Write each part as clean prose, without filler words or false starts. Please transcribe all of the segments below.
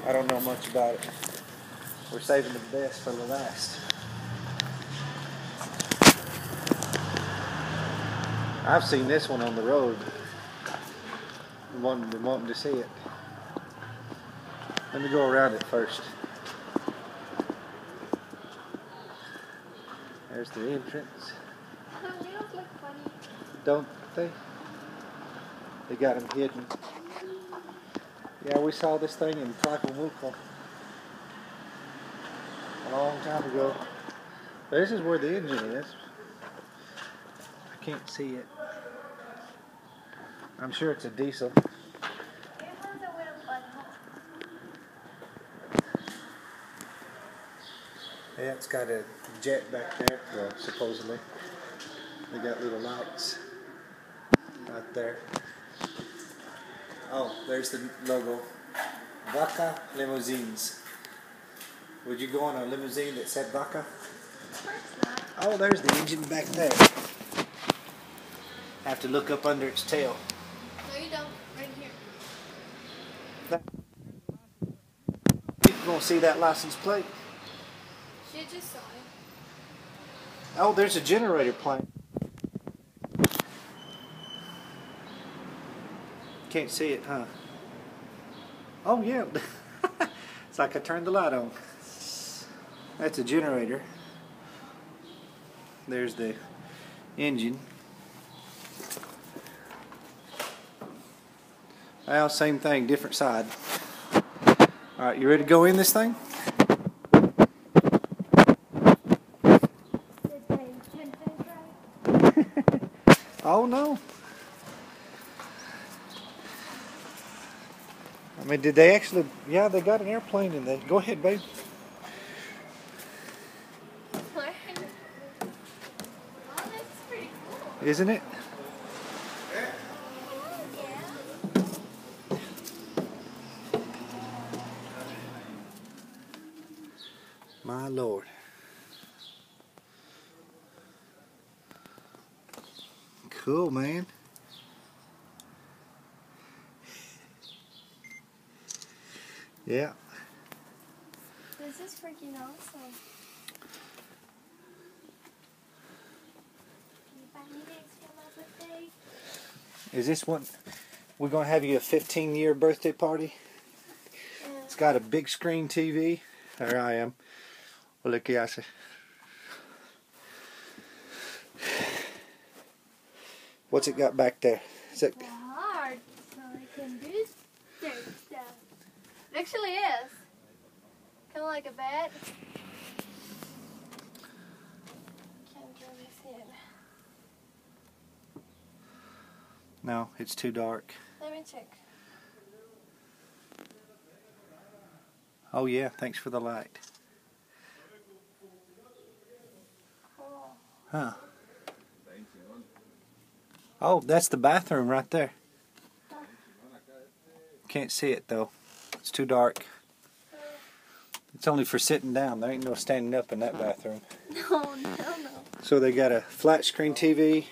I don't know much about it. We're saving the best for the last. I've seen this one on the road. Wanting to see it. Let me go around it first. There's the entrance. They don't look funny. Don't they? They got them hidden. Yeah, we saw this thing in Tlacomulco a long time ago. This is where the engine is. I can't see it. I'm sure it's a diesel. Yeah, it's got a jet back there, well, supposedly. They got little lights out there. Oh, there's the logo. Vaca Limousines. Would you go on a limousine that said Vaca? Of course not. Oh, there's the engine back there. Have to look up under its tail. No, you don't. Right here. You gonna see that license plate? She just saw it. Oh, there's a generator plant. Can't see it, huh? Oh yeah. It's like I turned the light on. That's a generator. There's the engine. Well, same thing, different side. Alright, you ready to go in this thing? Oh no. I mean, did they actually? Yeah, they got an airplane in there. Go ahead, babe. Oh, that's pretty cool. Isn't it? Yeah. My Lord. Cool, man. Yeah. This is freaking awesome. Is this one? We're gonna have you a 15-year birthday party. Yeah. It's got a big screen TV. There I am. Well, look here, I see. What's it got back there? Is it? Hard, so I can do stuff. It actually is. Kind of like a bed. Can't really see it. No, it's too dark. Let me check. Oh yeah, thanks for the light. Cool. Huh. Oh, that's the bathroom right there. Can't see it though. It's too dark. It's only for sitting down. There ain't no standing up in that bathroom. No. So they got a flat screen TV.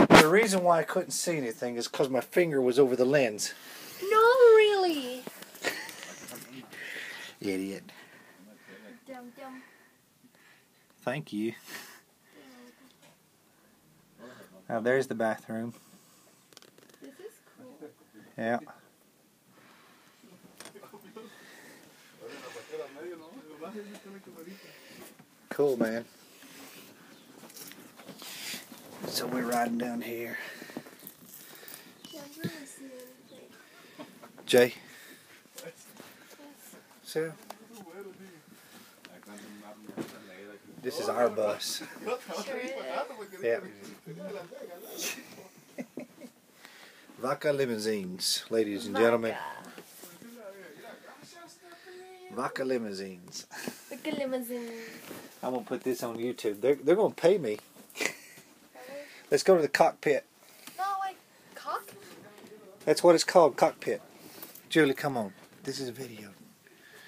The reason why I couldn't see anything is because my finger was over the lens. No, really. Idiot. Dum. Thank you. Now there's the bathroom. This is cool. Yeah. Cool, man. So we're riding down here. Can't really see anything. Jay? So, this is our bus. Sure is. Yeah. Vaca Limousines, ladies and gentlemen. Vaca Limousines. Vaca Limousine. I'm gonna put this on YouTube. They're gonna pay me. Let's go to the cockpit. No, like cock? That's what it's called, cockpit. Julie, come on. This is a video.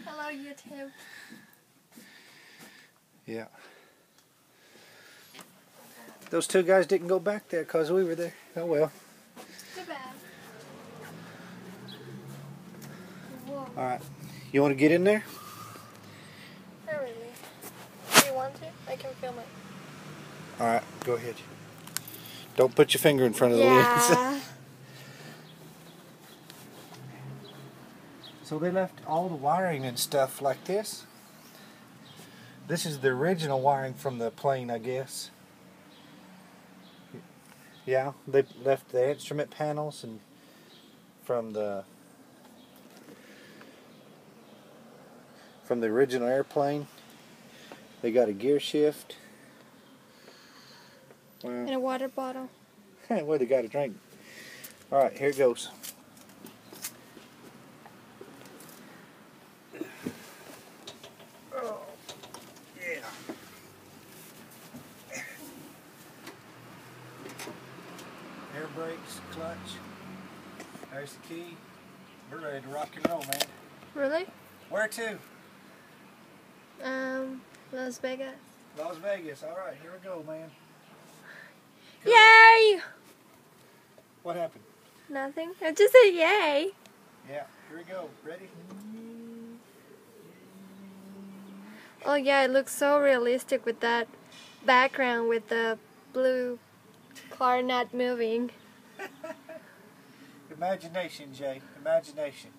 Hello, YouTube. Yeah. Those two guys didn't go back there because we were there. Oh well. Too bad. Oh, Alright. You want to get in there? not really. Do you want to? I can film it. Alright, go ahead. Don't put your finger in front of the lens. So they left all the wiring and stuff like this. This is the original wiring from the plane, I guess. Yeah, they left the instrument panels and from the original airplane. They got a gear shift. Well, And a water bottle. well, they got a drink. All right, here it goes. Oh, yeah. Air brakes, clutch. There's the key. We're ready to rock and roll, man. Really? Where to? Las Vegas. Las Vegas. All right, here we go, man. Yay! What happened? Nothing. I just said yay. Yeah, here we go. Ready? Oh yeah, it looks so realistic with that background with the blue car not moving. Imagination, Jay. Imagination.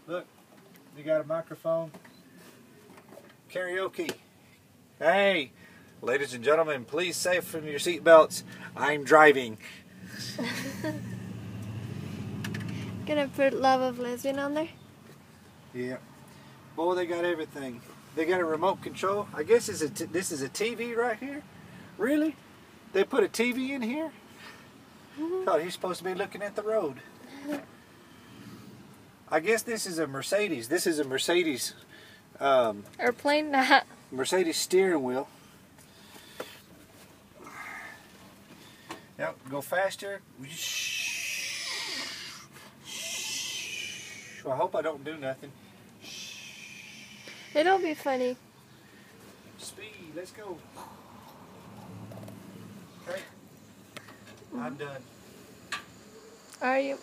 Look, you got a microphone. Karaoke. Hey, ladies and gentlemen, please fasten your seatbelts. I'm driving. Gonna put Love of Lesbian on there? Yeah. Boy, they got everything. They got a remote control. I guess this is a TV right here. Really? They put a TV in here? Thought he's supposed to be looking at the road. I guess this is a Mercedes. This is a Mercedes. Airplane? Nah. Mercedes steering wheel. Yep, go faster. I hope I don't do nothing. It'll be funny. Speed, let's go. Okay, I'm done. Are you?